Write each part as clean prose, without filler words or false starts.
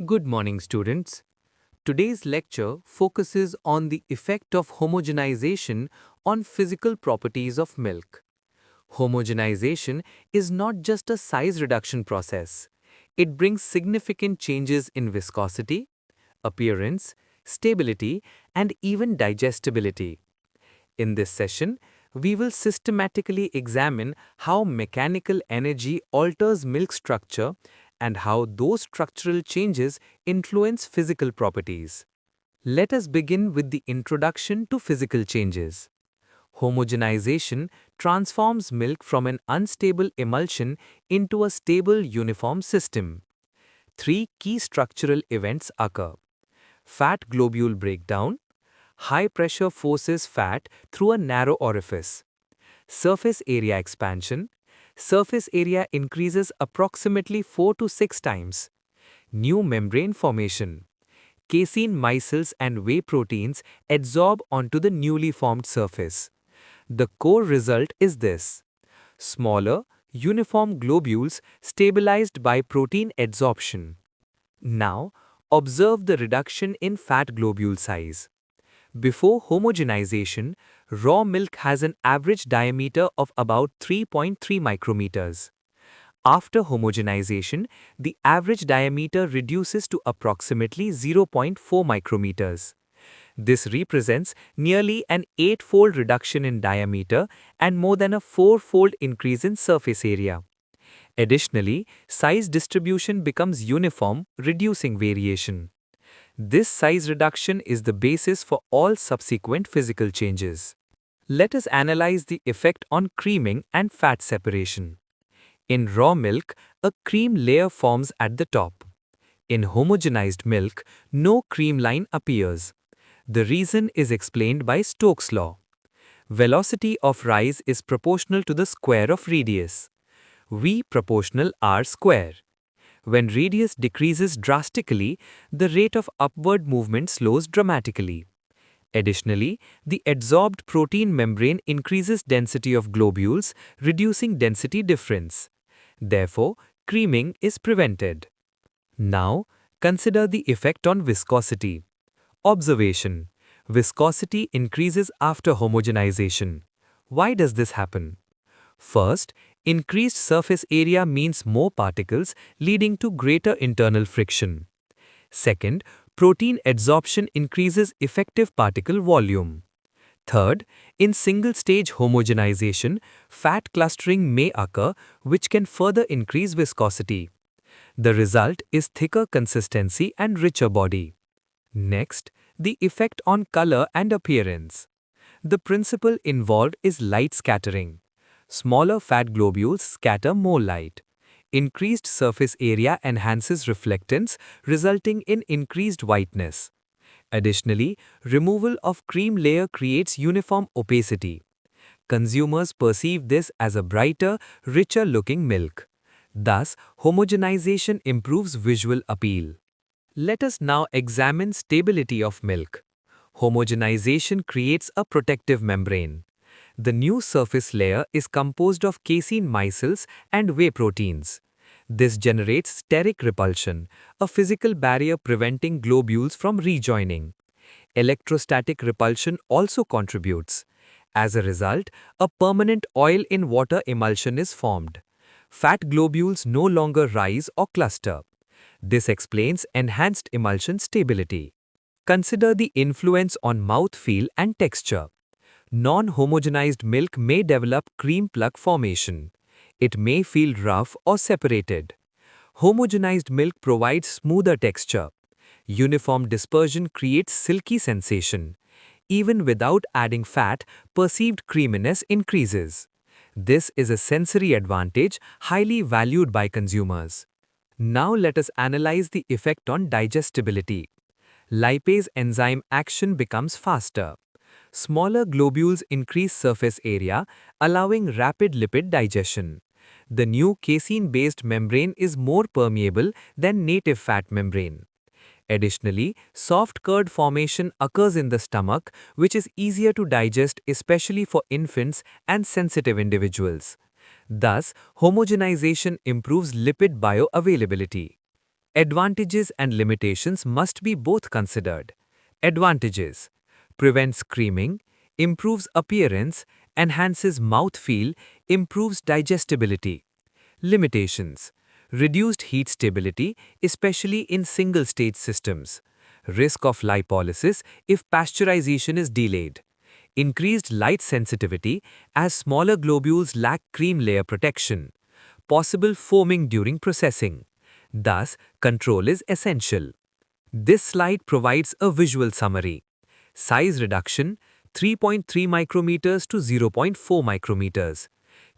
Good morning, students. Today's lecture focuses on the effect of homogenization on physical properties of milk. Homogenization is not just a size reduction process. It brings significant changes in viscosity, appearance, stability, and even digestibility. In this session, we will systematically examine how mechanical energy alters milk structure and how those structural changes influence physical properties. Let us begin with the introduction to physical changes. Homogenization transforms milk from an unstable emulsion into a stable uniform system. Three key structural events occur. Fat globule breakdown. High pressure forces fat through a narrow orifice. Surface area expansion. Surface area increases approximately 4 to 6 times. New membrane formation. Casein micelles and whey proteins adsorb onto the newly formed surface. The core result is this: smaller, uniform globules stabilized by protein adsorption. Now, observe the reduction in fat globule size. Before homogenization, raw milk has an average diameter of about 3.3 micrometers. After homogenization, the average diameter reduces to approximately 0.4 micrometers. This represents nearly an 8-fold reduction in diameter and more than a 4-fold increase in surface area. Additionally, size distribution becomes uniform, reducing variation. This size reduction is the basis for all subsequent physical changes. Let us analyze the effect on creaming and fat separation. In raw milk, a cream layer forms at the top. In homogenized milk, no cream line appears. The reason is explained by Stokes' Law. Velocity of rise is proportional to the square of radius. V proportional r square. When radius decreases drastically, the rate of upward movement slows dramatically. Additionally, the adsorbed protein membrane increases density of globules, reducing density difference. Therefore, creaming is prevented. Now, consider the effect on viscosity. Observation: viscosity increases after homogenization. Why does this happen? First, increased surface area means more particles, leading to greater internal friction. Second, protein adsorption increases effective particle volume. Third, in single-stage homogenization, fat clustering may occur, which can further increase viscosity. The result is thicker consistency and richer body. Next, the effect on color and appearance. The principle involved is light scattering. Smaller fat globules scatter more light. Increased surface area enhances reflectance, resulting in increased whiteness. Additionally, removal of cream layer creates uniform opacity. Consumers perceive this as a brighter, richer-looking milk. Thus, homogenization improves visual appeal. Let us now examine stability of milk. Homogenization creates a protective membrane. The new surface layer is composed of casein micelles and whey proteins. This generates steric repulsion, a physical barrier preventing globules from rejoining. Electrostatic repulsion also contributes. As a result, a permanent oil-in-water emulsion is formed. Fat globules no longer rise or cluster. This explains enhanced emulsion stability. Consider the influence on mouthfeel and texture. Non-homogenized milk may develop cream plug formation. It may feel rough or separated. Homogenized milk provides smoother texture. Uniform dispersion creates silky sensation. Even without adding fat, perceived creaminess increases. This is a sensory advantage highly valued by consumers. Now let us analyze the effect on digestibility. Lipase enzyme action becomes faster. Smaller globules increase surface area, allowing rapid lipid digestion. The new casein-based membrane is more permeable than native fat membrane. Additionally, soft curd formation occurs in the stomach, which is easier to digest, especially for infants and sensitive individuals. Thus, homogenization improves lipid bioavailability. Advantages and limitations must be both considered. Advantages: prevents creaming, improves appearance, enhances mouthfeel, improves digestibility. Limitations: reduced heat stability, especially in single-stage systems. Risk of lipolysis if pasteurization is delayed. Increased light sensitivity as smaller globules lack cream layer protection. Possible foaming during processing. Thus, control is essential. This slide provides a visual summary. Size reduction 3.3 micrometers to 0.4 micrometers.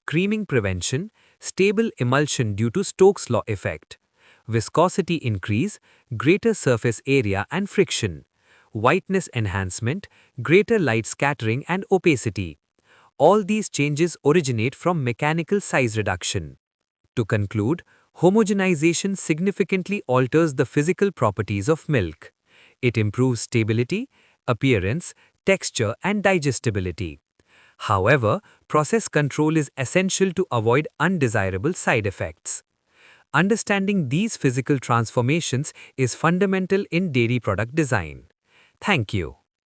Creaming prevention, stable emulsion due to Stokes Law effect. Viscosity increase, greater surface area and friction. Whiteness enhancement, greater light scattering and opacity. All these changes originate from mechanical size reduction. To conclude, homogenization significantly alters the physical properties of milk. It improves stability, appearance, texture, and digestibility. However, process control is essential to avoid undesirable side effects. Understanding these physical transformations is fundamental in dairy product design. Thank you.